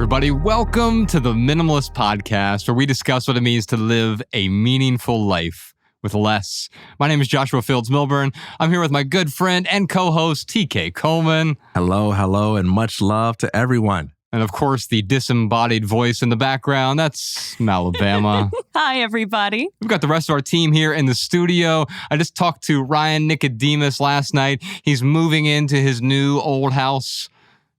everybody. Welcome to the Minimalist Podcast, where we discuss what it means to live a meaningful life with less. My name is Joshua Fields Milburn. I'm here with my good friend and co-host, TK Coleman. Hello, and much love to everyone. And of course, the disembodied voice in the background, that's Malabama. Hi, everybody. We've got the rest of our team here in the studio. I just talked to Ryan Nicodemus last night. He's moving into his new old house.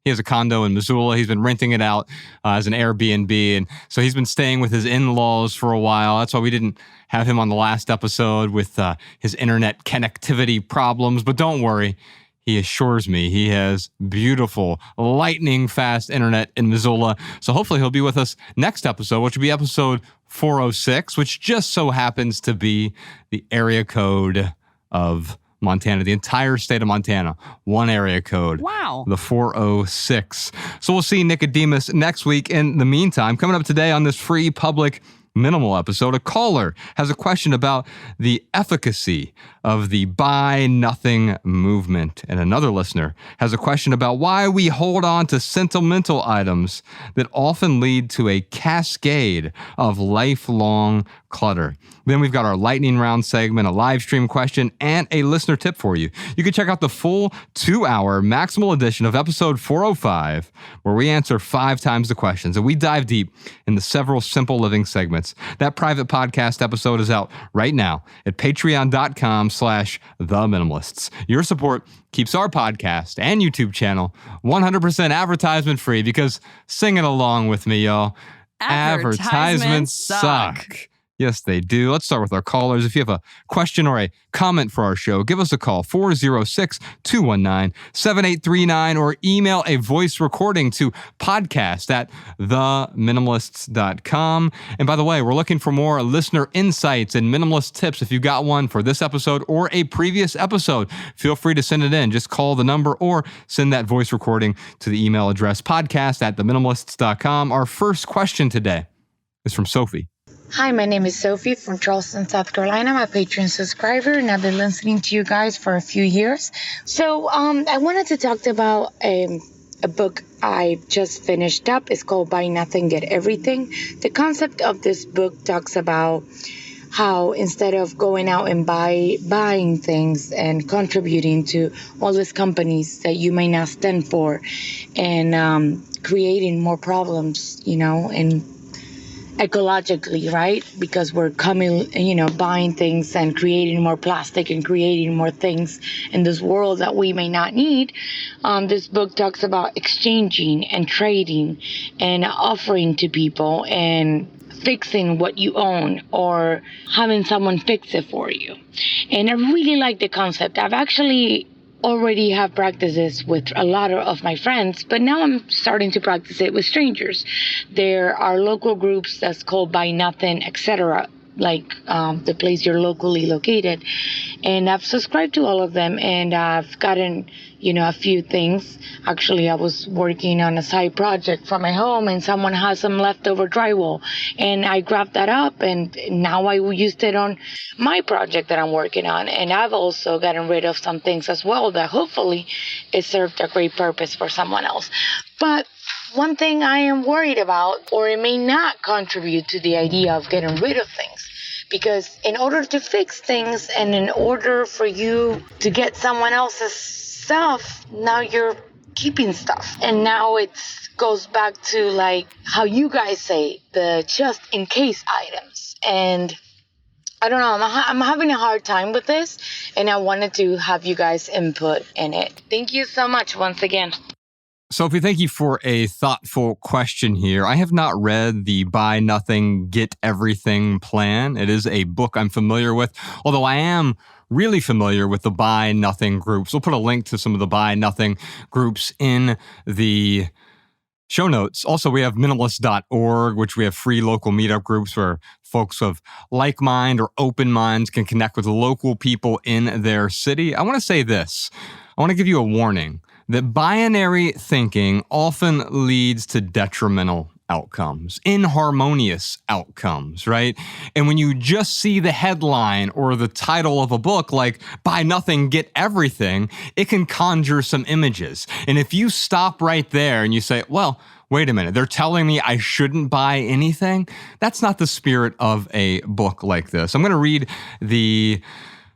He has a condo in Missoula. He's been renting it out as an Airbnb. And so he's been staying with his in-laws for a while. That's why we didn't have him on the last episode with his internet connectivity problems. But don't worry. He assures me he has beautiful, lightning-fast internet in Missoula. So hopefully he'll be with us next episode, which will be episode 406, which just so happens to be the area code of Montana, the entire state of Montana, one area code. Wow. The 406. So we'll see Nicodemus next week. In the meantime, coming up today on this free public minimal episode, a caller has a question about the efficacy of the buy nothing movement. And another listener has a question about why we hold on to sentimental items that often lead to a cascade of lifelong clutter. Then we've got our lightning round segment, a live stream question, and a listener tip for you. You can check out the full 2-hour maximal edition of episode 405, where we answer 5 times the questions and we dive deep into several simple living segments. That private podcast episode is out right now at patreon.com/theminimalists. Your support keeps our podcast and YouTube channel 100% advertisement free because sing it along with me, y'all. Advertisements suck. Yes, they do. Let's start with our callers. If you have a question or a comment for our show, give us a call, 406-219-7839, or email a voice recording to podcast@theminimalists.com. And by the way, we're looking for more listener insights and minimalist tips. If you got one for this episode or a previous episode, feel free to send it in. Just call the number or send that voice recording to the email address podcast@theminimalists.com. Our first question today is from Sophie. Hi, my name is Sophie from Charleston, South Carolina. I'm a Patreon subscriber, and I've been listening to you guys for a few years. So I wanted to talk about a book I just finished up. It's called Buy Nothing, Get Everything. The concept of this book talks about how instead of going out and buying things and contributing to all these companies that you may not stand for and creating more problems, and ecologically, right? Because we're buying things and creating more plastic and creating more things in this world that we may not need. This book talks about exchanging and trading and offering to people and fixing what you own or having someone fix it for you. And I really like the concept. I've actually already have practices with a lot of my friends, but now I'm starting to practice it with strangers. There are local groups that's called Buy Nothing, etc., like the place you're locally located. And I've subscribed to all of them, and I've gotten, a few things. Actually, I was working on a side project for my home, and someone has some leftover drywall, and I grabbed that up, and now I used it on my project that I'm working on. And I've also gotten rid of some things as well that hopefully it served a great purpose for someone else. But one thing I am worried about, or it may not contribute to the idea of getting rid of things, because in order to fix things and in order for you to get someone else's stuff, now you're keeping stuff. And now it goes back to like how you guys say, the just in case items. And I don't know, I'm having a hard time with this, and I wanted to have you guys input in it. Thank you so much once again. Sophie, thank you for a thoughtful question here. I have not read the Buy Nothing, Get Everything plan. It is a book I'm familiar with, although I am really familiar with the Buy Nothing groups. We'll put a link to some of the Buy Nothing groups in the show notes. Also, we have minimalist.org, which we have free local meetup groups where folks of like mind or open minds can connect with local people in their city. I want to say this. I want to give you a warning that binary thinking often leads to detrimental outcomes, inharmonious outcomes, right? And when you just see the headline or the title of a book like Buy Nothing, Get Everything, it can conjure some images. And if you stop right there and you say, well, wait a minute, they're telling me I shouldn't buy anything? That's not the spirit of a book like this. I'm going to read the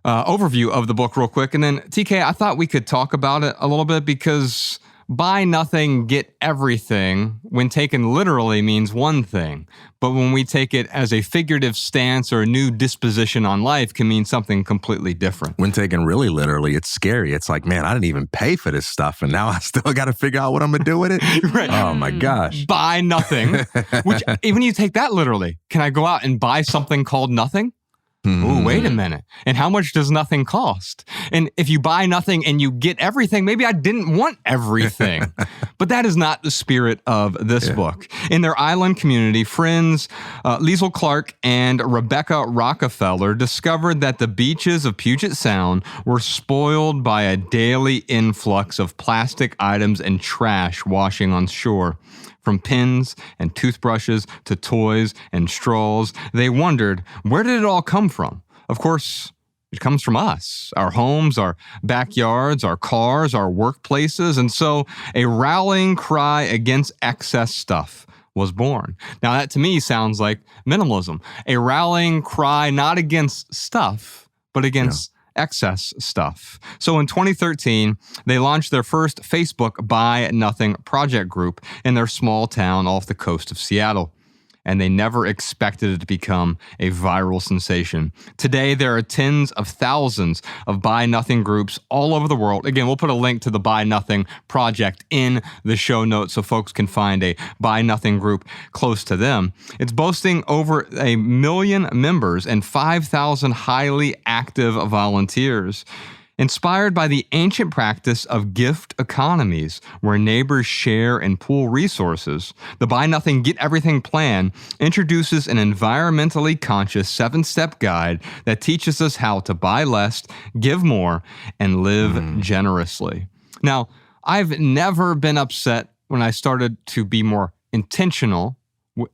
overview of the book real quick. And then, TK, I thought we could talk about it a little bit because buy nothing, get everything, when taken literally, means one thing. But when we take it as a figurative stance or a new disposition on life, can mean something completely different. When taken really literally, it's scary. It's like, man, I didn't even pay for this stuff, and now I still got to figure out what I'm going to do with it. Right. Oh, my gosh. Buy nothing, which even you take that literally. Can I go out and buy something called nothing? Oh, wait a minute. And how much does nothing cost? And if you buy nothing and you get everything, maybe I didn't want everything. But that is not the spirit of this book. In their island community, friends Liesl Clark and Rebecca Rockefeller discovered that the beaches of Puget Sound were spoiled by a daily influx of plastic items and trash washing on shore. From pins and toothbrushes to toys and straws, they wondered, where did it all come from? Of course, it comes from us, our homes, our backyards, our cars, our workplaces. And so a rallying cry against excess stuff was born. Now, that to me sounds like minimalism, a rallying cry not against stuff, but against excess stuff. So in 2013, they launched their first Facebook Buy Nothing project group in their small town off the coast of Seattle. And they never expected it to become a viral sensation. Today, there are tens of thousands of Buy Nothing groups all over the world. Again, we'll put a link to the Buy Nothing project in the show notes so folks can find a Buy Nothing group close to them. It's boasting over 1 million members and 5,000 highly active volunteers. Inspired by the ancient practice of gift economies, where neighbors share and pool resources, the Buy Nothing, Get Everything plan introduces an environmentally conscious 7-step guide that teaches us how to buy less, give more, and live generously. Now, I've never been upset when I started to be more intentional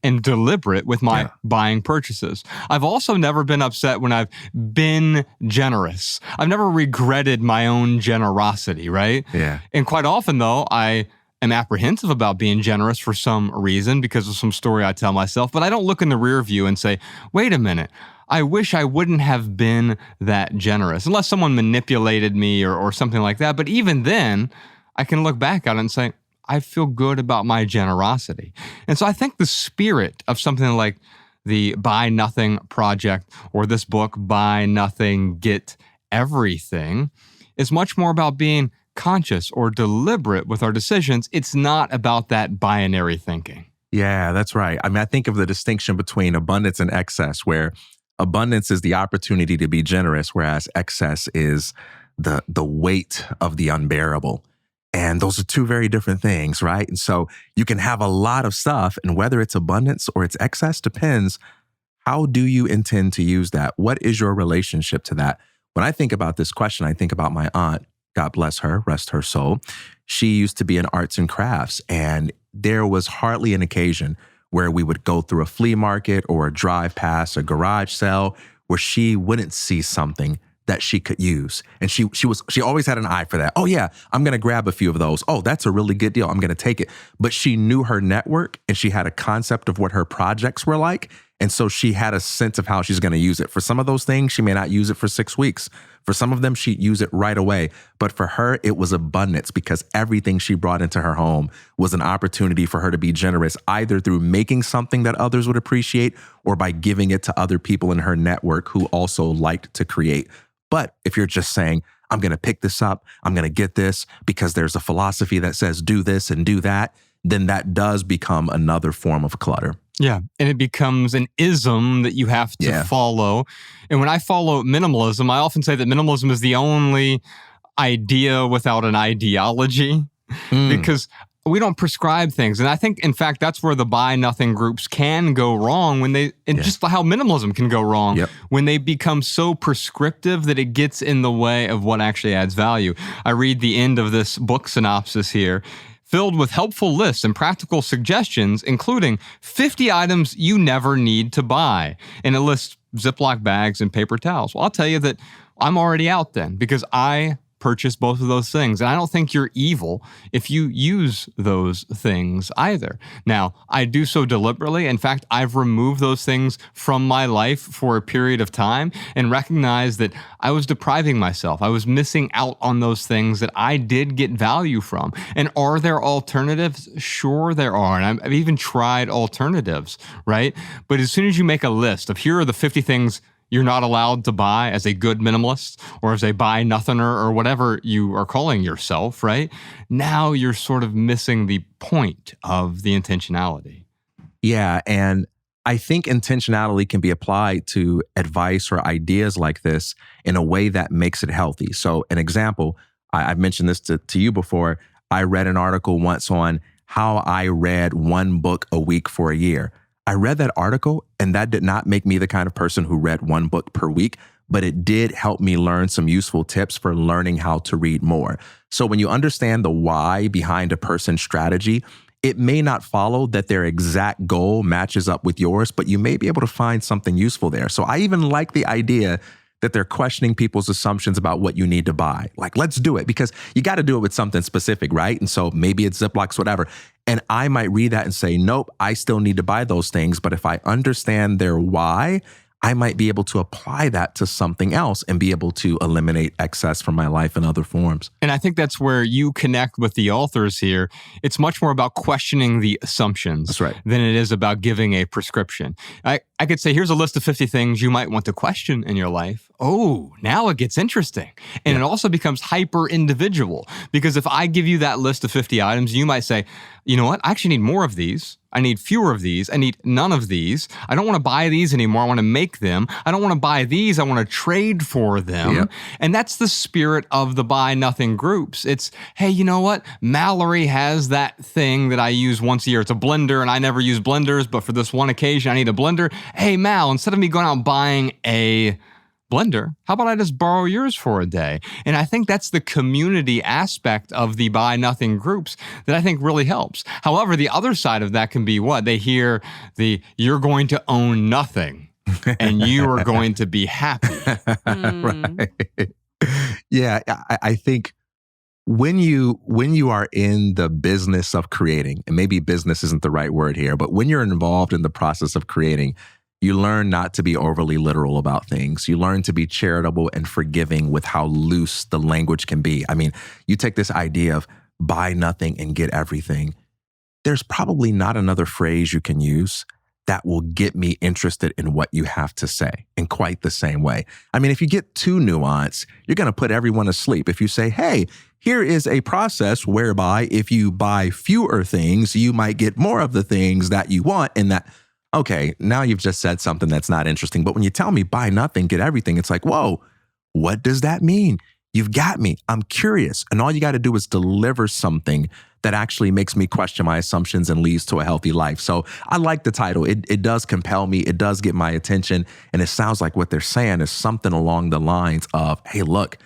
and deliberate with my buying purchases. I've also never been upset when I've been generous. I've never regretted my own generosity, right? Yeah. And quite often, though, I am apprehensive about being generous for some reason because of some story I tell myself, but I don't look in the rear view and say, wait a minute, I wish I wouldn't have been that generous, unless someone manipulated me or something like that. But even then, I can look back at it and say, I feel good about my generosity. And so I think the spirit of something like the Buy Nothing project or this book, Buy Nothing, Get Everything, is much more about being conscious or deliberate with our decisions. It's not about that binary thinking. Yeah, that's right. I mean, I think of the distinction between abundance and excess, where abundance is the opportunity to be generous, whereas excess is the weight of the unbearable. And those are two very different things, right? And so you can have a lot of stuff, and whether it's abundance or it's excess depends. How do you intend to use that? What is your relationship to that? When I think about this question, I think about my aunt, God bless her, rest her soul. She used to be in arts and crafts, and there was hardly an occasion where we would go through a flea market or drive past a garage sale where she wouldn't see something that she could use. And she always had an eye for that. Oh yeah, I'm going to grab a few of those. Oh, that's a really good deal. I'm going to take it. But she knew her network and she had a concept of what her projects were like. And so she had a sense of how she's going to use it. For some of those things, she may not use it for 6 weeks. For some of them, she'd use it right away. But for her, it was abundance because everything she brought into her home was an opportunity for her to be generous, either through making something that others would appreciate or by giving it to other people in her network who also liked to create. But if you're just saying, I'm going to pick this up, I'm going to get this because there's a philosophy that says do this and do that, then that does become another form of clutter. Yeah. And it becomes an ism that you have to follow. And when I follow minimalism, I often say that minimalism is the only idea without an ideology because we don't prescribe things. And I think, in fact, that's where the Buy Nothing groups can go wrong just how minimalism can go wrong when they become so prescriptive that it gets in the way of what actually adds value. I read the end of this book synopsis here, filled with helpful lists and practical suggestions, including 50 items you never need to buy. And it lists Ziploc bags and paper towels. Well, I'll tell you that I'm already out then because I purchase both of those things. And I don't think you're evil if you use those things either. Now, I do so deliberately. In fact, I've removed those things from my life for a period of time and recognized that I was depriving myself. I was missing out on those things that I did get value from. And are there alternatives? Sure, there are. And I've even tried alternatives, right? But as soon as you make a list of here are the 50 things you're not allowed to buy as a good minimalist or as a buy nothinger or whatever you are calling yourself, right? Now you're sort of missing the point of the intentionality. Yeah. And I think intentionality can be applied to advice or ideas like this in a way that makes it healthy. So an example, I've mentioned this to you before. I read an article once on how I read one book a week for a year. I read that article, and that did not make me the kind of person who read one book per week, but it did help me learn some useful tips for learning how to read more. So when you understand the why behind a person's strategy, it may not follow that their exact goal matches up with yours, but you may be able to find something useful there. So I even like the idea that they're questioning people's assumptions about what you need to buy. Like, let's do it, because you got to do it with something specific, right? And so maybe it's Ziplocs, whatever. And I might read that and say, nope, I still need to buy those things. But if I understand their why, I might be able to apply that to something else and be able to eliminate excess from my life in other forms. And I think that's where you connect with the authors here. It's much more about questioning the assumptions That's right. than it is about giving a prescription. I could say, here's a list of 50 things you might want to question in your life. Oh, now it gets interesting. And it also becomes hyper individual, because if I give you that list of 50 items, you might say, you know what? I actually need more of these. I need fewer of these. I need none of these. I don't want to buy these anymore. I want to make them. I don't want to buy these. I want to trade for them. Yep. And that's the spirit of the buy nothing groups. It's, hey, you know what? Mallory has that thing that I use once a year. It's a blender, and I never use blenders, but for this one occasion, I need a blender. Hey, Mal, instead of me going out and buying a blender, how about I just borrow yours for a day? And I think that's the community aspect of the buy nothing groups that I think really helps. However, the other side of that can be what? They hear you're going to own nothing and you are going to be happy. Right. Yeah, I think when you are in the business of creating, and maybe business isn't the right word here, but when you're involved in the process of creating, you learn not to be overly literal about things. You learn to be charitable and forgiving with how loose the language can be. I mean, you take this idea of buy nothing and get everything. There's probably not another phrase you can use that will get me interested in what you have to say in quite the same way. I mean, if you get too nuanced, you're going to put everyone to sleep. If you say, hey, here is a process whereby if you buy fewer things, you might get more of the things that you want, and that, okay, now you've just said something that's not interesting. But when you tell me buy nothing, get everything, it's like, whoa, what does that mean? You've got me. I'm curious. And all you got to do is deliver something that actually makes me question my assumptions and leads to a healthy life. So I like the title. It does compel me. It does get my attention. And it sounds like what they're saying is something along the lines of, hey, look,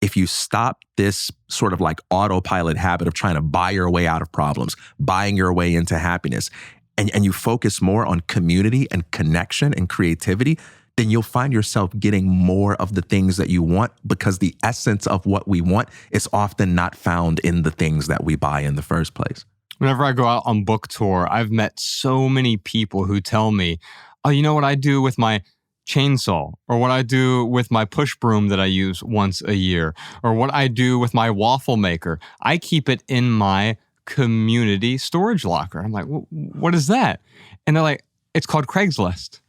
if you stop this sort of like autopilot habit of trying to buy your way out of problems, buying your way into happiness, and you focus more on community and connection and creativity, then you'll find yourself getting more of the things that you want, because the essence of what we want is often not found in the things that we buy in the first place. Whenever I go out on book tour, I've met so many people who tell me, oh, you know what I do with my chainsaw, or what I do with my push broom that I use once a year, or what I do with my waffle maker. I keep it in my community storage locker. I'm like, what is that? And they're like, it's called Craigslist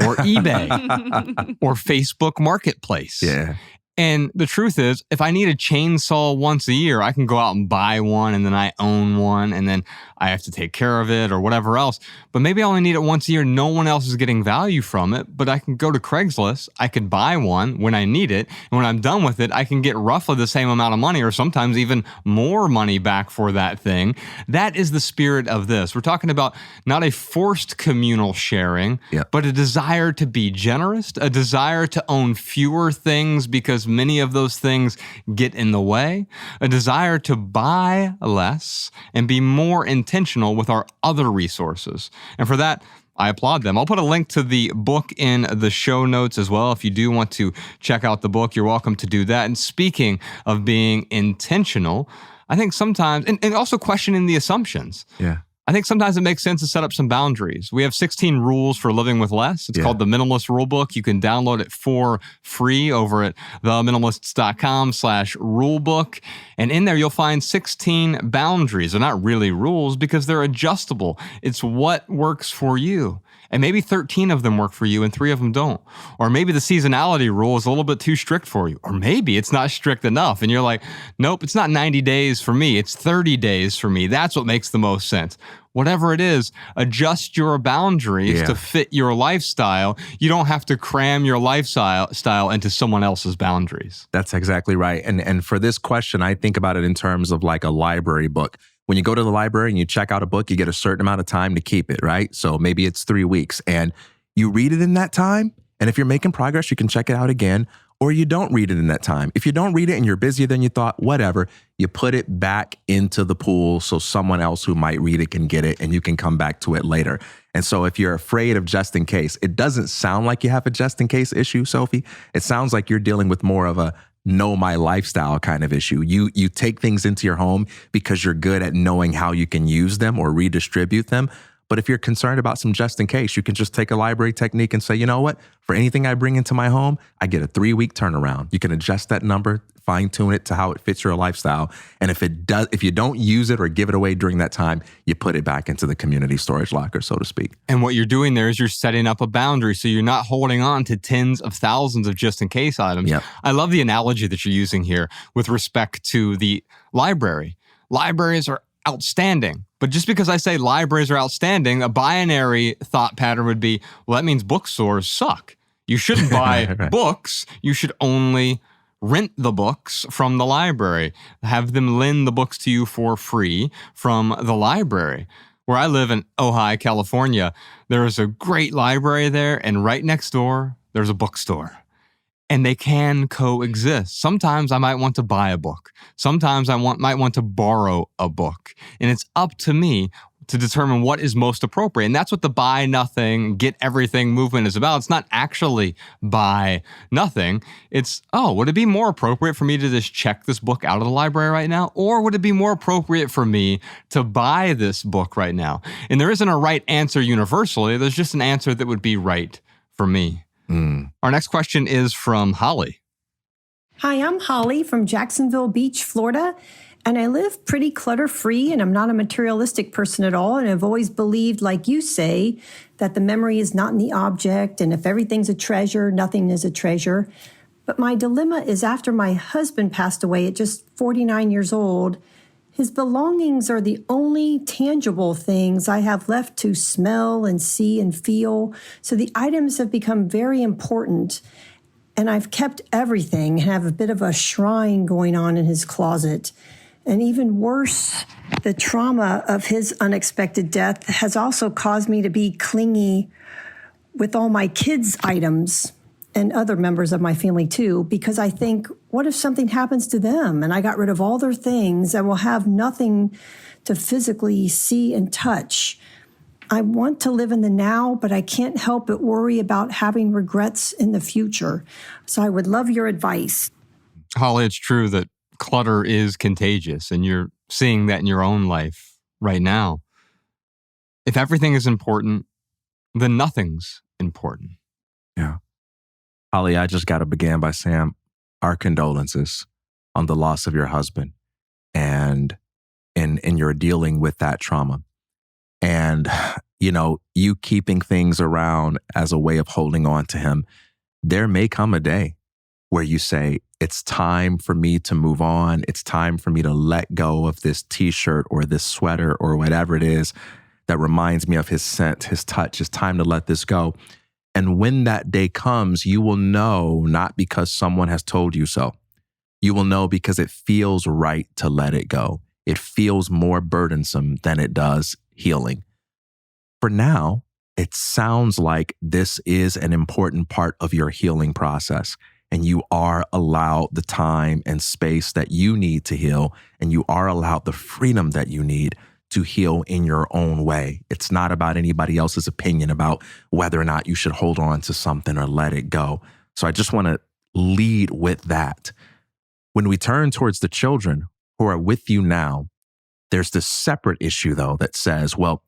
or eBay or Facebook Marketplace. Yeah. And the truth is, if I need a chainsaw once a year, I can go out and buy one, and then I own one, and then I have to take care of it or whatever else. But maybe I only need it once a year. No one else is getting value from it, but I can go to Craigslist. I could buy one when I need it. And when I'm done with it, I can get roughly the same amount of money, or sometimes even more money back for that thing. That is the spirit of this. We're talking about not a forced communal sharing, but a desire to be generous, a desire to own fewer things because many of those things get in the way, a desire to buy less and be more intentional with our other resources. And for that, I applaud them. I'll put a link to the book in the show notes as well. If you do want to check out the book, you're welcome to do that. And speaking of being intentional, I think sometimes, and also questioning the assumptions. Yeah. I think sometimes it makes sense to set up some boundaries. We have 16 rules for living with less. It's called the Minimalist Rulebook. You can download it for free over at theminimalists.com/rulebook. And in there, you'll find 16 boundaries. They're not really rules because they're adjustable. It's what works for you. And maybe 13 of them work for you and 3 of them don't. Or maybe the seasonality rule is a little bit too strict for you. Or maybe it's not strict enough. And you're like, nope, it's not 90 days for me. It's 30 days for me. That's what makes the most sense. Whatever it is, adjust your boundaries to fit your lifestyle. You don't have to cram your lifestyle into someone else's boundaries. That's exactly right. And for this question, I think about it in terms of like a library book. When you go to the library and you check out a book, you get a certain amount of time to keep it, right? So maybe it's 3 weeks and you read it in that time. And if you're making progress, you can check it out again, or you don't read it in that time. If you don't read it and you're busier than you thought, whatever, you put it back into the pool so someone else who might read it can get it and you can come back to it later. And so if you're afraid of just in case, it doesn't sound like you have a just in case issue, Sophie. It sounds like you're dealing with more of a know my lifestyle kind of issue. You take things into your home because you're good at knowing how you can use them or redistribute them. But if you're concerned about some just in case, you can just take a library technique and say, you know what? For anything I bring into my home, I get a 3-week turnaround. You can adjust that number, fine tune it to how it fits your lifestyle. And if you don't use it or give it away during that time, you put it back into the community storage locker, so to speak. And what you're doing there is you're setting up a boundary. So you're not holding on to tens of thousands of just in case items. Yep. I love the analogy that you're using here with respect to the library. Libraries are outstanding. But just because I say libraries are outstanding, a binary thought pattern would be, well, that means bookstores suck. You shouldn't buy books. You should only rent the books from the library. Have them lend the books to you for free from the library. Where I live in Ojai, California, there is a great library there, and right next door, there's a bookstore. And they can coexist. Sometimes I might want to buy a book. Sometimes I might want to borrow a book. And it's up to me to determine what is most appropriate. And that's what the buy nothing, get everything movement is about. It's not actually buy nothing. It's, would it be more appropriate for me to just check this book out of the library right now? Or would it be more appropriate for me to buy this book right now? And there isn't a right answer universally. There's just an answer that would be right for me. Our next question is from Holly. Hi, I'm Holly from Jacksonville Beach, Florida, and I live pretty clutter-free, and I'm not a materialistic person at all, and I've always believed, like you say, that the memory is not in the object, and if everything's a treasure, nothing is a treasure. But my dilemma is after my husband passed away at just 49 years old, his belongings are the only tangible things I have left to smell and see and feel. So the items have become very important. And I've kept everything and have a bit of a shrine going on in his closet. And even worse, the trauma of his unexpected death has also caused me to be clingy with all my kids' items and other members of my family too, because I think, what if something happens to them and I got rid of all their things and will have nothing to physically see and touch? I want to live in the now, but I can't help but worry about having regrets in the future. So I would love your advice. Holly, it's true that clutter is contagious, and you're seeing that in your own life right now. If everything is important, then nothing's important. Yeah. Holly, I just got to begin by saying our condolences on the loss of your husband and in your dealing with that trauma. And, you keeping things around as a way of holding on to him, there may come a day where you say, it's time for me to move on. It's time for me to let go of this t-shirt or this sweater or whatever it is that reminds me of his scent, his touch. It's time to let this go. And when that day comes, you will know not because someone has told you so. You will know because it feels right to let it go. It feels more burdensome than it does healing. For now, it sounds like this is an important part of your healing process, and you are allowed the time and space that you need to heal, and you are allowed the freedom that you need to heal in your own way. It's not about anybody else's opinion about whether or not you should hold on to something or let it go. So I just want to lead with that. When we turn towards the children who are with you now, there's this separate issue, though, that says, well,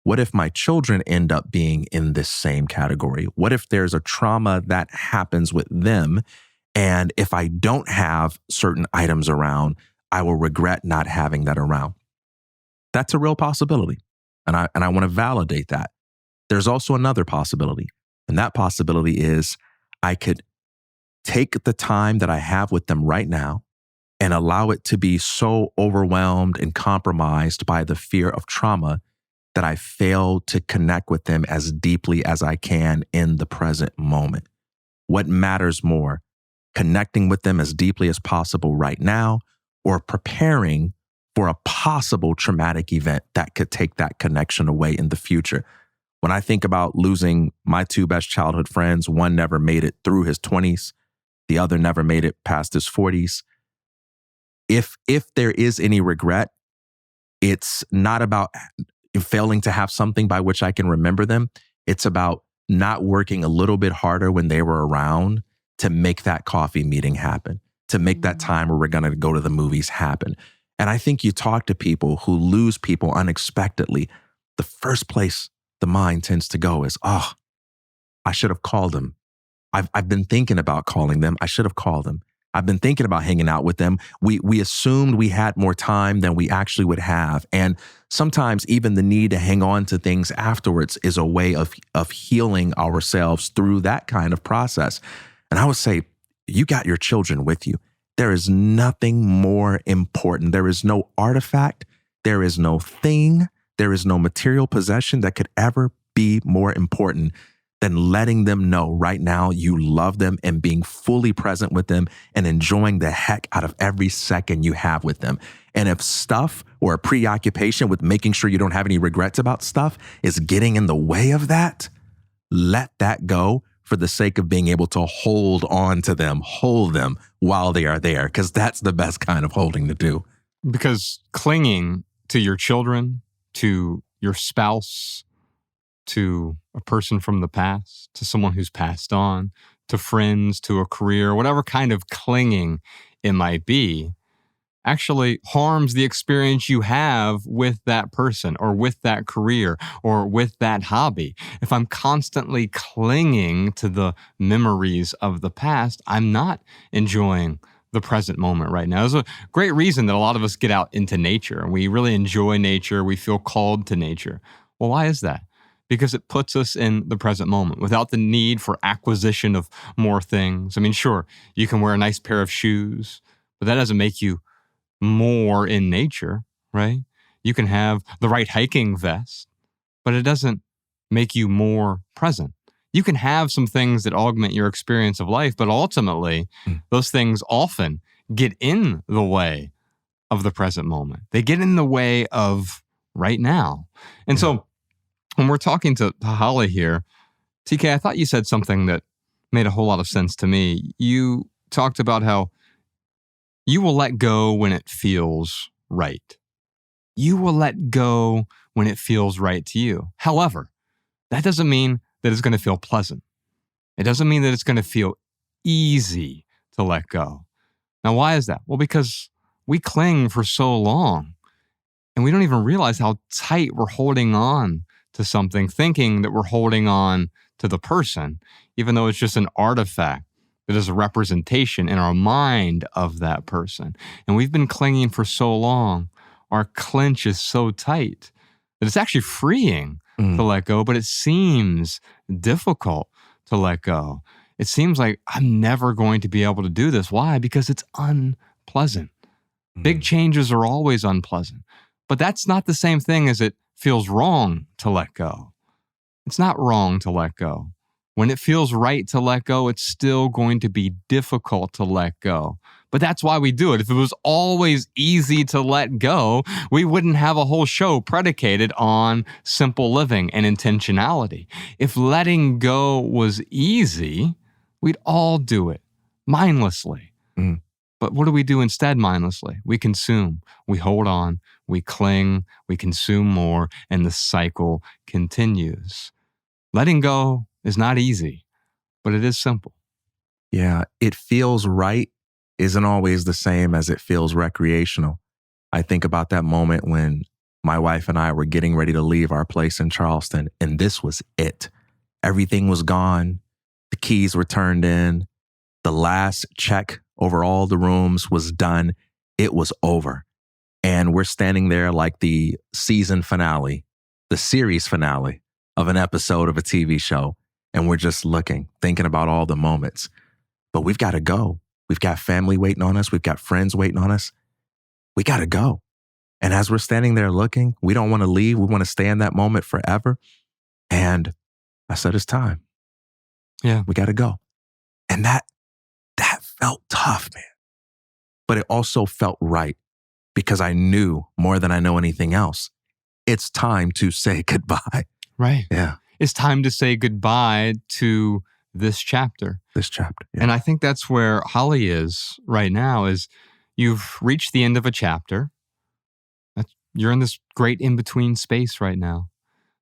what if my children end up being in this same category? What if there's a trauma that happens with them? And if I don't have certain items around, I will regret not having that around. That's a real possibility. And I want to validate that. There's also another possibility. And that possibility is I could take the time that I have with them right now and allow it to be so overwhelmed and compromised by the fear of trauma that I fail to connect with them as deeply as I can in the present moment. What matters more, connecting with them as deeply as possible right now, or preparing for a possible traumatic event that could take that connection away in the future? When I think about losing my two best childhood friends, one never made it through his 20s, the other never made it past his 40s. If there is any regret, it's not about failing to have something by which I can remember them. It's about not working a little bit harder when they were around to make that coffee meeting happen, to make that time where we're going to go to the movies happen. And I think you talk to people who lose people unexpectedly, the first place the mind tends to go is, oh, I should have called them. I've been thinking about calling them. I should have called them. I've been thinking about hanging out with them. We assumed we had more time than we actually would have. And sometimes even the need to hang on to things afterwards is a way of healing ourselves through that kind of process. And I would say, you got your children with you. There is nothing more important. There is no artifact. There is no thing. There is no material possession that could ever be more important than letting them know right now you love them and being fully present with them and enjoying the heck out of every second you have with them. And if stuff or a preoccupation with making sure you don't have any regrets about stuff is getting in the way of that, let that go for the sake of being able to hold on to them, hold them while they are there, because that's the best kind of holding to do. Because clinging to your children, to your spouse, to a person from the past, to someone who's passed on, to friends, to a career, whatever kind of clinging it might be, actually harms the experience you have with that person or with that career or with that hobby. If I'm constantly clinging to the memories of the past, I'm not enjoying the present moment right now. There's a great reason that a lot of us get out into nature. We really enjoy nature. We feel called to nature. Well, why is that? Because it puts us in the present moment without the need for acquisition of more things. I mean, sure, you can wear a nice pair of shoes, but that doesn't make you more in nature, right? You can have the right hiking vest, but it doesn't make you more present. You can have some things that augment your experience of life, but ultimately, those things often get in the way of the present moment. They get in the way of right now. And so when we're talking to Holly here, TK, I thought you said something that made a whole lot of sense to me. You talked about how you will let go when it feels right. You will let go when it feels right to you. However, that doesn't mean that it's going to feel pleasant. It doesn't mean that it's going to feel easy to let go. Now, why is that? Well, because we cling for so long and we don't even realize how tight we're holding on to something, thinking that we're holding on to the person, even though it's just an artifact that is a representation in our mind of that person. And we've been clinging for so long. Our clinch is so tight that it's actually freeing to let go, but it seems difficult to let go. It seems like I'm never going to be able to do this. Why? Because it's unpleasant. Big changes are always unpleasant, but that's not the same thing as it feels wrong to let go. It's not wrong to let go. When it feels right to let go, it's still going to be difficult to let go. But that's why we do it. If it was always easy to let go, we wouldn't have a whole show predicated on simple living and intentionality. If letting go was easy, we'd all do it mindlessly. But what do we do instead mindlessly? We consume, we hold on, we cling, we consume more, and the cycle continues. Letting go is not easy, but it is simple. Yeah, it feels right isn't always the same as it feels recreational. I think about that moment when my wife and I were getting ready to leave our place in Charleston, and this was it. Everything was gone. The keys were turned in. The last check over all the rooms was done. It was over. And we're standing there like the season finale, the series finale of an episode of a TV show. And we're just looking, thinking about all the moments. But we've got to go. We've got family waiting on us. We've got friends waiting on us. We got to go. And as we're standing there looking, we don't want to leave. We want to stay in that moment forever. And I said, it's time. Yeah. We got to go. And that felt tough, man. But it also felt right because I knew more than I know anything else. It's time to say goodbye. Right. Yeah. It's time to say goodbye to this chapter. This chapter. Yeah. And I think that's where Holly is right now, is you've reached the end of a chapter. You're in this great in-between space right now.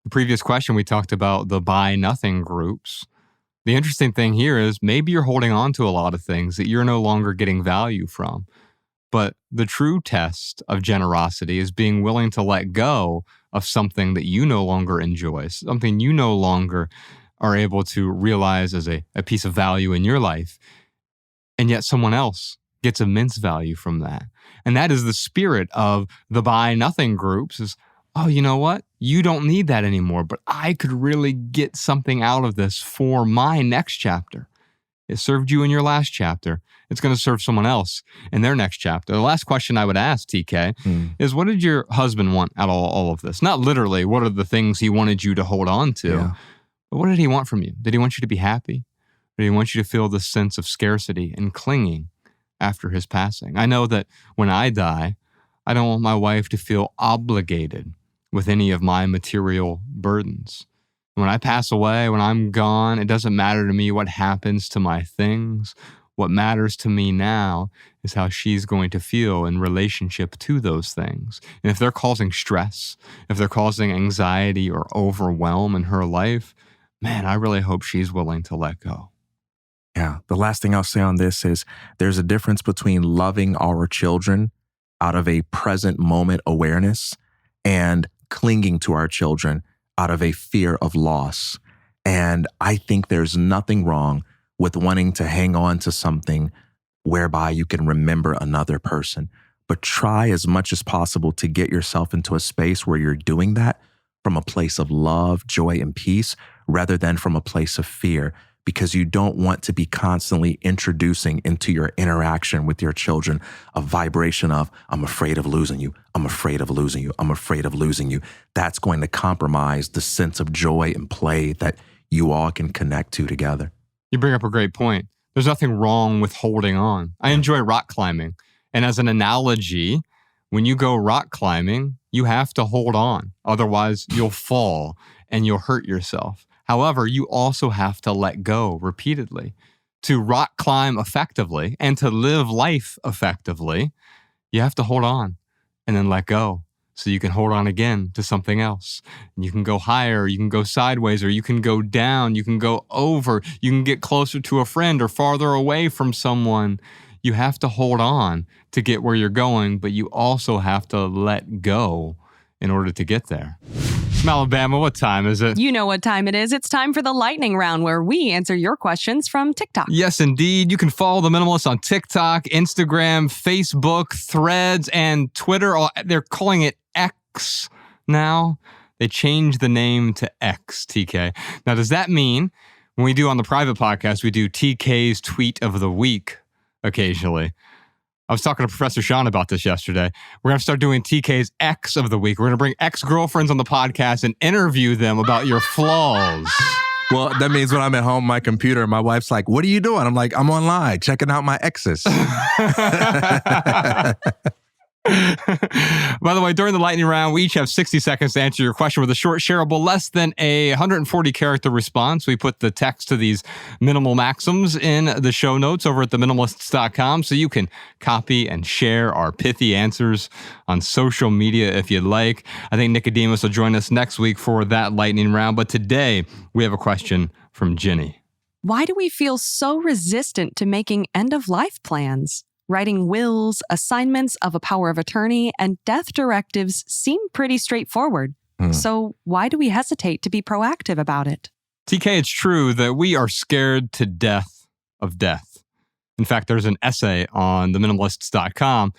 The previous question, we talked about the buy nothing groups. The interesting thing here is maybe you're holding on to a lot of things that you're no longer getting value from. But the true test of generosity is being willing to let go of something that you no longer enjoy, something you no longer are able to realize as a piece of value in your life. And yet someone else gets immense value from that. And that is the spirit of the buy nothing groups is, oh, you know what? You don't need that anymore, but I could really get something out of this for my next chapter. It served you in your last chapter. It's going to serve someone else in their next chapter. The last question I would ask, TK, is what did your husband want out of all of this? Not literally, what are the things he wanted you to hold on to, but what did he want from you? Did he want you to be happy? Or did he want you to feel this sense of scarcity and clinging after his passing? I know that when I die, I don't want my wife to feel obligated with any of my material burdens. When I pass away, when I'm gone, it doesn't matter to me what happens to my things. What matters to me now is how she's going to feel in relationship to those things. And if they're causing stress, if they're causing anxiety or overwhelm in her life, man, I really hope she's willing to let go. Yeah. The last thing I'll say on this is there's a difference between loving our children out of a present moment awareness and clinging to our children out of a fear of loss. And I think there's nothing wrong with wanting to hang on to something whereby you can remember another person. But try as much as possible to get yourself into a space where you're doing that from a place of love, joy, and peace, rather than from a place of fear, because you don't want to be constantly introducing into your interaction with your children a vibration of, I'm afraid of losing you, I'm afraid of losing you, I'm afraid of losing you. That's going to compromise the sense of joy and play that you all can connect to together. You bring up a great point. There's nothing wrong with holding on. I enjoy rock climbing. And as an analogy, when you go rock climbing, you have to hold on. Otherwise, you'll fall and you'll hurt yourself. However, you also have to let go repeatedly. To rock climb effectively and to live life effectively, you have to hold on and then let go so you can hold on again to something else. And you can go higher, you can go sideways, or you can go down, you can go over, you can get closer to a friend or farther away from someone. You have to hold on to get where you're going, but you also have to let go in order to get there. Alabama, what time is it? You know what time it is. It's time for the lightning round where we answer your questions from TikTok. Yes, indeed. You can follow the Minimalists on TikTok, Instagram, Facebook, Threads, and Twitter. They're calling it X now. They changed the name to X, TK. Now, does that mean when we do on the private podcast, we do TK's Tweet of the Week occasionally? I was talking to Professor Sean about this yesterday. We're going to start doing TK's X of the Week. We're going to bring ex-girlfriends on the podcast and interview them about your flaws. Well, that means when I'm at home, my computer, my wife's like, what are you doing? I'm like, I'm online, checking out my exes. By the way, during the lightning round, we each have 60 seconds to answer your question with a short, shareable, less than a 140-character response. We put the text to these minimal maxims in the show notes over at theminimalists.com, so you can copy and share our pithy answers on social media if you'd like. I think Nicodemus will join us next week for that lightning round, but today we have a question from Jenny. Why do we feel so resistant to making end-of-life plans? Writing wills, assignments of a power of attorney, and death directives seem pretty straightforward. So why do we hesitate to be proactive about it? TK, it's true that we are scared to death of death. In fact, there's an essay on theminimalists.com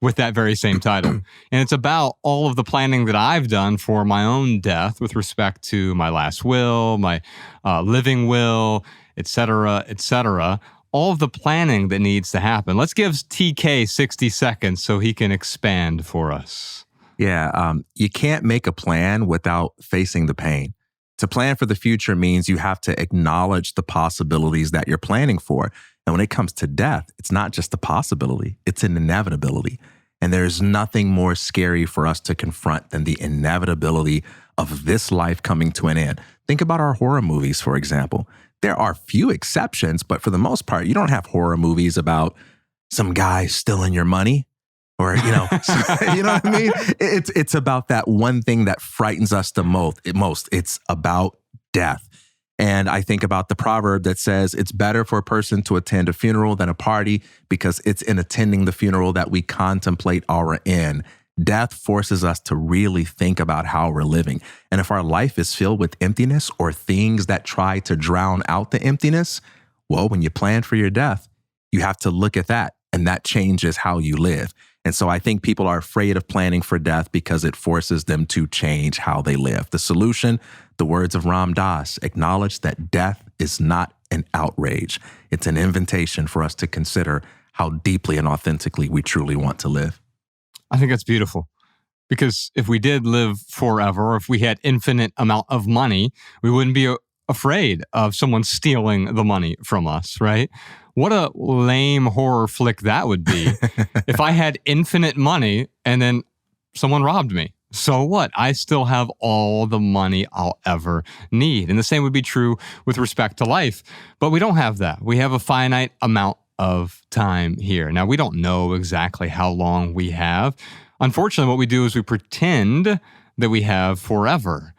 with that very same title. And it's about all of the planning that I've done for my own death with respect to my last will, my living will, et cetera, all of the planning that needs to happen. Let's give TK 60 seconds so he can expand for us. Yeah, you can't make a plan without facing the pain. To plan for the future means you have to acknowledge the possibilities that you're planning for. And when it comes to death, it's not just a possibility, it's an inevitability. And there's nothing more scary for us to confront than the inevitability of this life coming to an end. Think about our horror movies, for example. There are few exceptions, but for the most part, you don't have horror movies about some guy stealing your money or, you know what I mean? It's about that one thing that frightens us the most. It's about death. And I think about the proverb that says it's better for a person to attend a funeral than a party because it's in attending the funeral that we contemplate our end. Death forces us to really think about how we're living. And if our life is filled with emptiness or things that try to drown out the emptiness, well, when you plan for your death, you have to look at that, and that changes how you live. And so I think people are afraid of planning for death because it forces them to change how they live. The solution, the words of Ram Dass, acknowledge that death is not an outrage. It's an invitation for us to consider how deeply and authentically we truly want to live. I think that's beautiful, because if we did live forever, or if we had infinite amount of money, we wouldn't be afraid of someone stealing the money from us, right? What a lame horror flick that would be if I had infinite money and then someone robbed me. So what? I still have all the money I'll ever need. And the same would be true with respect to life. But we don't have that. We have a finite amount of time here. Now, we don't know exactly how long we have. Unfortunately, what we do is we pretend that we have forever.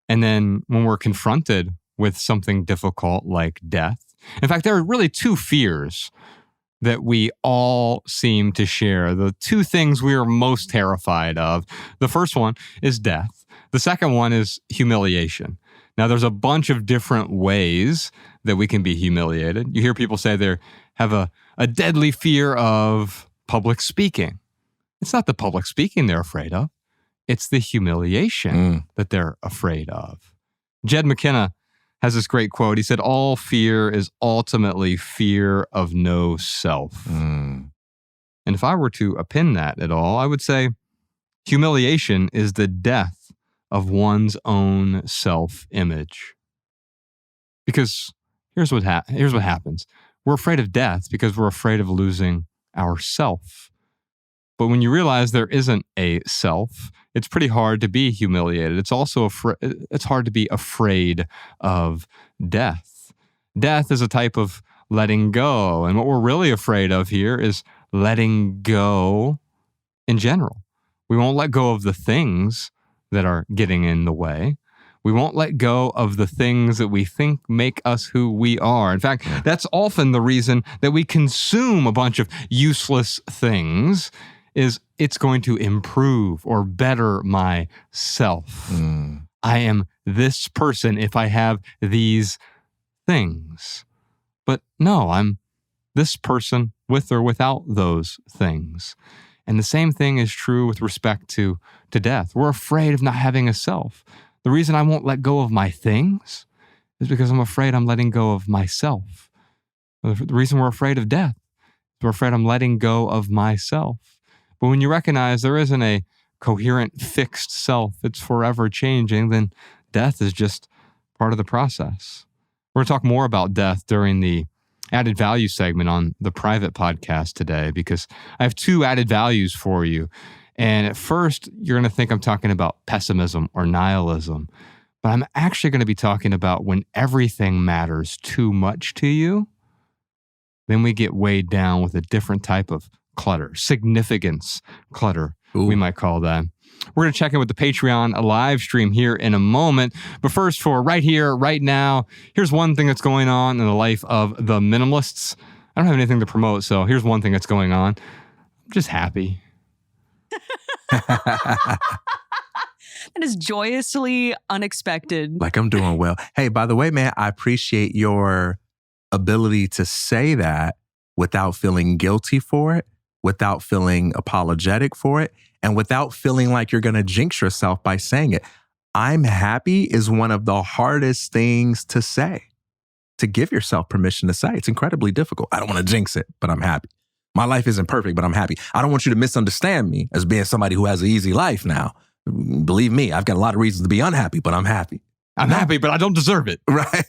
And then when we're confronted with something difficult like death, in fact, there are really two fears that we all seem to share. The two things we are most terrified of. The first one is death. The second one is humiliation. Now, there's a bunch of different ways that we can be humiliated. You hear people say they have a deadly fear of public speaking. It's not the public speaking they're afraid of. It's the humiliation that they're afraid of. Jed McKenna has this great quote. He said, "All fear is ultimately fear of no self." And if I were to append that at all, I would say humiliation is the death of one's own self-image. Because here's what happens. We're afraid of death because we're afraid of losing ourself. But when you realize there isn't a self, it's pretty hard to be humiliated. It's also it's hard to be afraid of death. Death is a type of letting go. And what we're really afraid of here is letting go in general. We won't let go of the things that are getting in the way. We won't let go of the things that we think make us who we are. In fact, that's often the reason that we consume a bunch of useless things, is it's going to improve or better myself. I am this person if I have these things. But no, I'm this person with or without those things. And the same thing is true with respect to death. We're afraid of not having a self. The reason I won't let go of my things is because I'm afraid I'm letting go of myself. The reason we're afraid of death is we're afraid I'm letting go of myself. But when you recognize there isn't a coherent, fixed self, it's forever changing, then death is just part of the process. We're going to talk more about death during the added value segment on the private podcast today because I have 2 added values for you. And at first, you're going to think I'm talking about pessimism or nihilism, but I'm actually going to be talking about when everything matters too much to you, then we get weighed down with a different type of clutter, significance clutter, we might call that. We're going to check in with the Patreon live stream here in a moment. But first, for right here, right now, here's one thing that's going on in the life of the Minimalists. I don't have anything to promote, so here's one thing that's going on. I'm just happy. That is joyously unexpected. Like I'm doing well. Hey, by the way, man, I appreciate your ability to say that without feeling guilty for it, without feeling apologetic for it, and without feeling like you're going to jinx yourself by saying it. I'm happy is one of the hardest things to say, to give yourself permission to say. It's incredibly difficult. I don't want to jinx it, but I'm happy. My life isn't perfect, but I'm happy. I don't want you to misunderstand me as being somebody who has an easy life now. Believe me, I've got a lot of reasons to be unhappy, but I'm happy. I'm happy, but I don't deserve it. Right.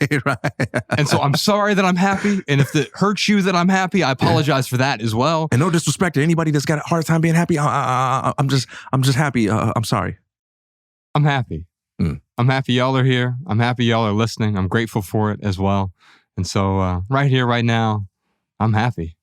And so I'm sorry that I'm happy. And if it hurts you that I'm happy, I apologize for that as well. And no disrespect to anybody that's got a hard time being happy. I'm just happy. I'm sorry. I'm happy. I'm happy y'all are here. I'm happy y'all are listening. I'm grateful for it as well. And so right here, right now, I'm happy.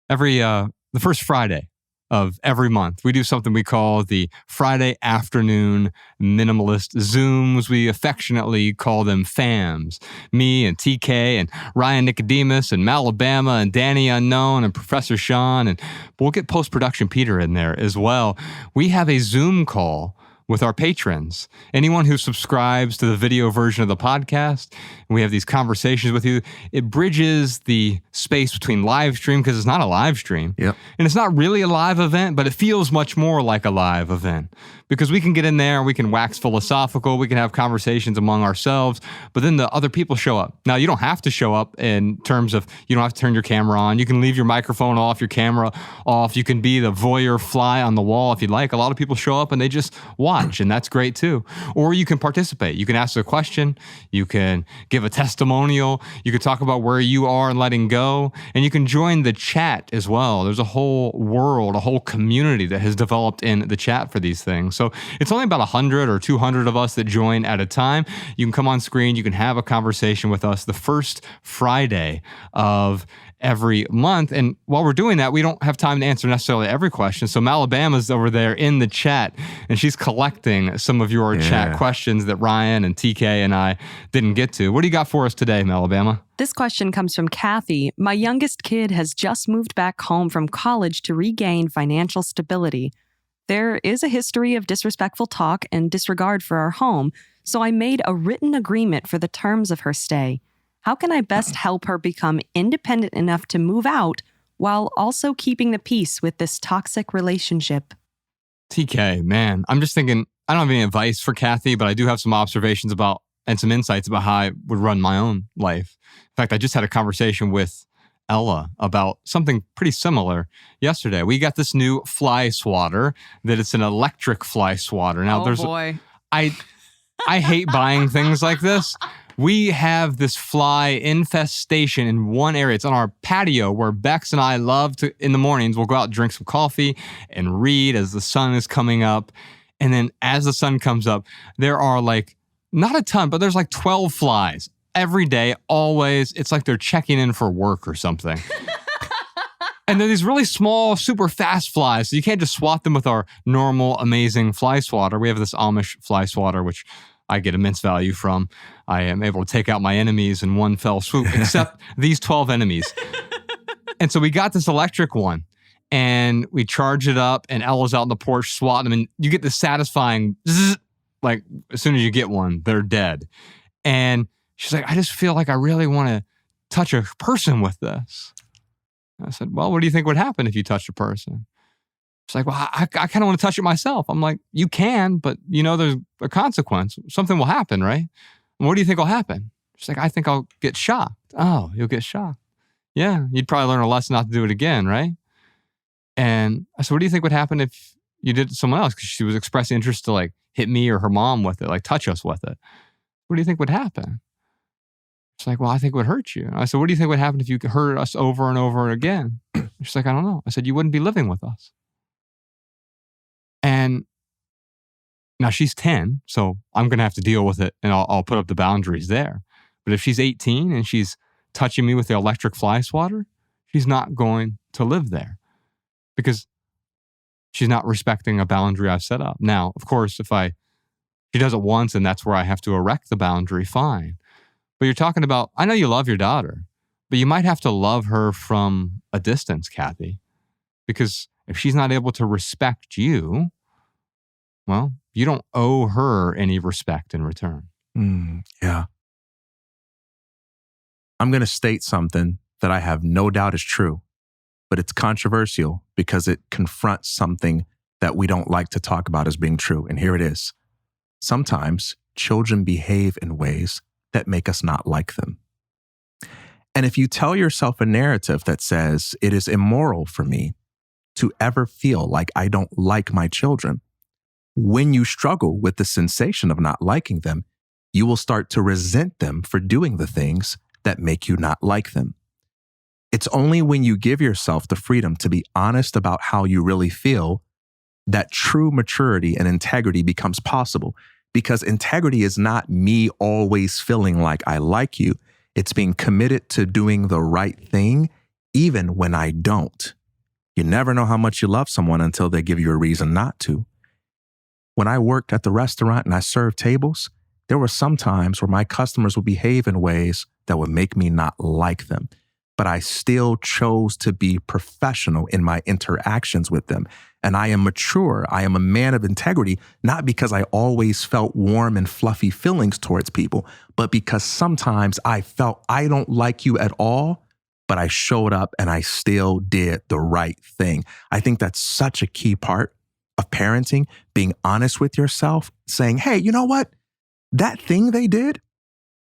The first Friday of every month, we do something we call the Friday afternoon minimalist Zooms. We affectionately call them FAMs. Me and TK and Ryan Nicodemus and Malabama and Danny Unknown and Professor Sean, and we'll get post-production Peter in there as well. We have a Zoom call with our patrons. Anyone who subscribes to the video version of the podcast, and we have these conversations with you. It bridges the space between live stream, because it's not a live stream. Yep. And it's not really a live event, but it feels much more like a live event. Because we can get in there, we can wax philosophical, we can have conversations among ourselves, but then the other people show up. Now, you don't have to show up in terms of, you don't have to turn your camera on. You can leave your microphone off, your camera off. You can be the voyeur fly on the wall if you'd like. A lot of people show up and they just watch, and that's great too. Or you can participate. You can ask a question. You can give a testimonial. You can talk about where you are and letting go. And you can join the chat as well. There's a whole world, a whole community that has developed in the chat for these things. So it's only about 100 or 200 of us that join at a time. You can come on screen. You can have a conversation with us the first Friday of every month. And while we're doing that, we don't have time to answer necessarily every question. So Malabama's over there in the chat, and she's collecting some of your chat questions that Ryan and TK and I didn't get to. What do you got for us today, Malabama? This question comes from Kathy. My youngest kid has just moved back home from college to regain financial stability. There is a history of disrespectful talk and disregard for our home, so I made a written agreement for the terms of her stay. How can I best help her become independent enough to move out while also keeping the peace with this toxic relationship? TK, man, I'm just thinking, I don't have any advice for Kathy, but I do have some observations about and some insights about how I would run my own life. In fact, I just had a conversation with Ella about something pretty similar yesterday. We got this new fly swatter that it's an electric fly swatter. Now, boy. I hate buying things like this. We have this fly infestation in one area. It's on our patio where Bex and I love to, in the mornings, we'll go out and drink some coffee and read as the sun is coming up. And then as the sun comes up, there are like, not a ton, but there's like 12 flies every day, always. It's like they're checking in for work or something. And they're these really small, super fast flies. So you can't just swat them with our normal, amazing fly swatter. We have this Amish fly swatter, which I get immense value from. I am able to take out my enemies in one fell swoop, except these 12 enemies. And so we got this electric one, and we charge it up, and Ella's out on the porch swatting them, and you get this satisfying zzz, like as soon as you get one, they're dead. And she's like, I just feel like I really want to touch a person with this. I said, well, what do you think would happen if you touched a person? She's like, well, I kind of want to touch it myself. I'm like, you can, but you know, there's a consequence. Something will happen, right? And what do you think will happen? She's like, I think I'll get shocked. Oh, you'll get shocked. Yeah, you'd probably learn a lesson not to do it again, right? And I said, what do you think would happen if you did it to someone else? Because she was expressing interest to like hit me or her mom with it, like touch us with it. What do you think would happen? She's like, well, I think it would hurt you. I said, what do you think would happen if you hurt us over and over again? She's like, I don't know. I said, you wouldn't be living with us. And now she's 10, so I'm going to have to deal with it, and I'll put up the boundaries there. But if she's 18 and she's touching me with the electric fly swatter, she's not going to live there because she's not respecting a boundary I've set up. Now, of course, if she does it once and that's where I have to erect the boundary, fine. But you're talking about, I know you love your daughter, but you might have to love her from a distance, Kathy, because if she's not able to respect you, well, you don't owe her any respect in return. Yeah. I'm going to state something that I have no doubt is true, but it's controversial because it confronts something that we don't like to talk about as being true. And here it is. Sometimes children behave in ways that make us not like them. And if you tell yourself a narrative that says it is immoral for me to ever feel like I don't like my children, when you struggle with the sensation of not liking them, you will start to resent them for doing the things that make you not like them. It's only when you give yourself the freedom to be honest about how you really feel that true maturity and integrity becomes possible. Because integrity is not me always feeling like I like you. It's being committed to doing the right thing, even when I don't. You never know how much you love someone until they give you a reason not to. When I worked at the restaurant and I served tables, there were some times where my customers would behave in ways that would make me not like them. But I still chose to be professional in my interactions with them. And I am mature. I am a man of integrity, not because I always felt warm and fluffy feelings towards people, but because sometimes I felt I don't like you at all, but I showed up and I still did the right thing. I think that's such a key part of parenting, being honest with yourself, saying, hey, you know what? That thing they did,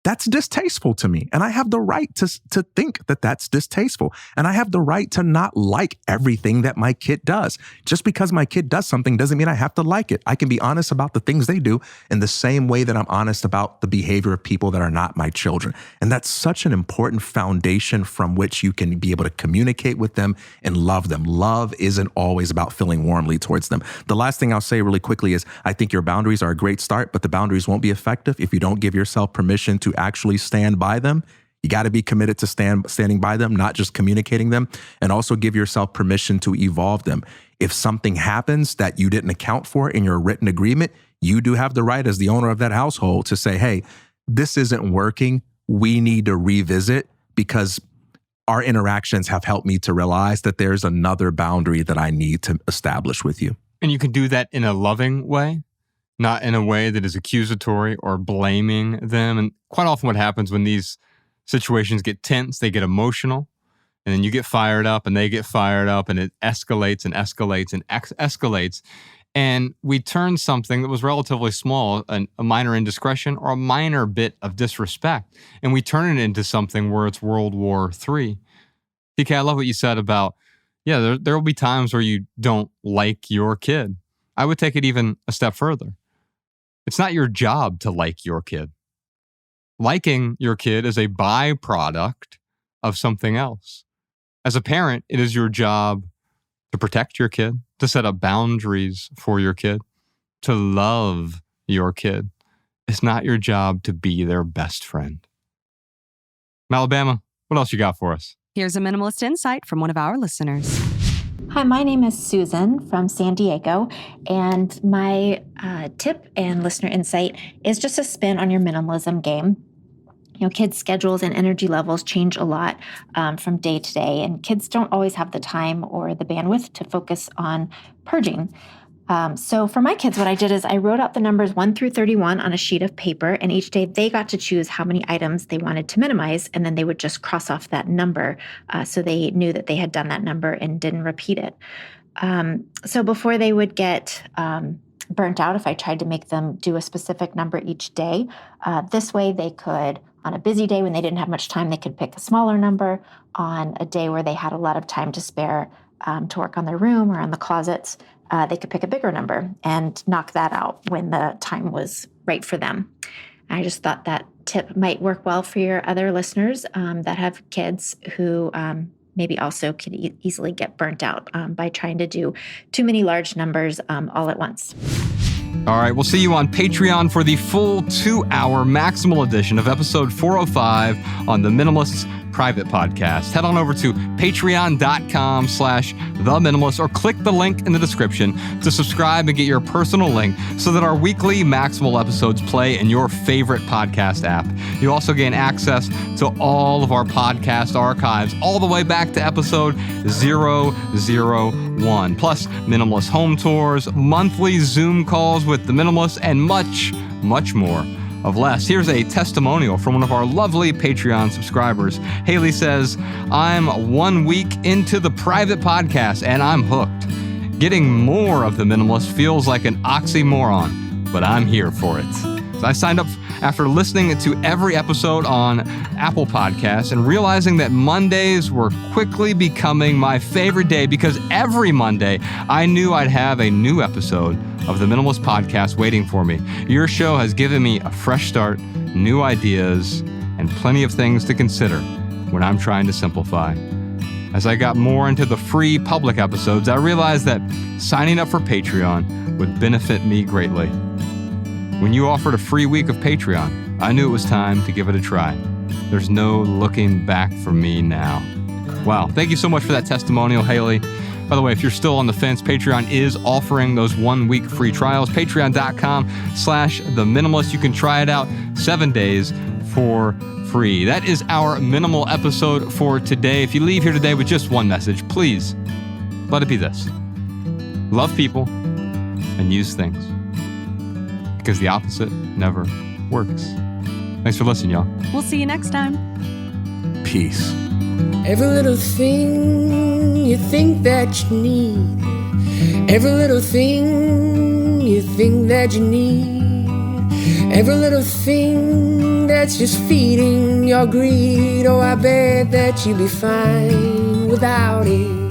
that's distasteful to me. And I have the right to think that that's distasteful. And I have the right to not like everything that my kid does. Just because my kid does something doesn't mean I have to like it. I can be honest about the things they do in the same way that I'm honest about the behavior of people that are not my children. And that's such an important foundation from which you can be able to communicate with them and love them. Love isn't always about feeling warmly towards them. The last thing I'll say really quickly is I think your boundaries are a great start, but the boundaries won't be effective if you don't give yourself permission to actually stand by them. You got to be committed to standing by them, not just communicating them, and also give yourself permission to evolve them. If something happens that you didn't account for in your written agreement, you do have the right as the owner of that household to say, hey, this isn't working. We need to revisit because our interactions have helped me to realize that there's another boundary that I need to establish with you. And you can do that in a loving way, not in a way that is accusatory or blaming them. And quite often what happens when these situations get tense, they get emotional, and then you get fired up and they get fired up, and it escalates and escalates and escalates. And we turn something that was relatively small, a minor indiscretion or a minor bit of disrespect, and we turn it into something where it's World War III. TK, I love what you said about, there will be times where you don't like your kid. I would take it even a step further. It's not your job to like your kid. Liking your kid is a byproduct of something else. As a parent, it is your job to protect your kid, to set up boundaries for your kid, to love your kid. It's not your job to be their best friend. Alabama, what else you got for us? Here's a minimalist insight from one of our listeners. Hi, my name is Susan from San Diego, and my tip and listener insight is just a spin on your minimalism game. You know, kids' schedules and energy levels change a lot from day to day, and kids don't always have the time or the bandwidth to focus on purging. So for my kids, what I did is I wrote out the numbers 1 through 31 on a sheet of paper, and each day they got to choose how many items they wanted to minimize, and then they would just cross off that number so they knew that they had done that number and didn't repeat it. So before they would get burnt out, if I tried to make them do a specific number each day, this way they could, on a busy day when they didn't have much time, they could pick a smaller number. On a day where they had a lot of time to spare to work on their room or on the closets, they could pick a bigger number and knock that out when the time was right for them. I just thought that tip might work well for your other listeners that have kids who maybe also could easily get burnt out by trying to do too many large numbers all at once. All right, we'll see you on Patreon for the full 2-hour maximal edition of episode 405 on the Minimalists private podcast. Head on over to patreon.com/theminimalist or click the link in the description to subscribe and get your personal link so that our weekly maximal episodes play in your favorite podcast app. You also gain access to all of our podcast archives all the way back to episode 001, plus minimalist home tours, monthly Zoom calls with the minimalists, and much, much more. Of less. Here's a testimonial from one of our lovely Patreon subscribers. Haley says, I'm 1 week into the private podcast and I'm hooked. Getting more of the Minimalist feels like an oxymoron, but I'm here for it. So I signed up after listening to every episode on Apple Podcasts and realizing that Mondays were quickly becoming my favorite day because every Monday I knew I'd have a new episode of the Minimalist podcast waiting for me. Your show has given me a fresh start, new ideas, and plenty of things to consider when I'm trying to simplify. As I got more into the free public episodes, I realized that signing up for Patreon would benefit me greatly. When you offered a free week of Patreon, I knew it was time to give it a try. There's no looking back for me now. Wow, thank you so much for that testimonial, Haley. By the way, if you're still on the fence, Patreon is offering those 1 week free trials. Patreon.com/theminimalist. You can try it out 7 days for free. That is our minimal episode for today. If you leave here today with just one message, please let it be this: love people and use things, because the opposite never works. Thanks for listening, y'all. We'll see you next time. Peace. Every little thing you think that you need, every little thing you think that you need, every little thing that's just feeding your greed. Oh, I bet that you'd be fine without it.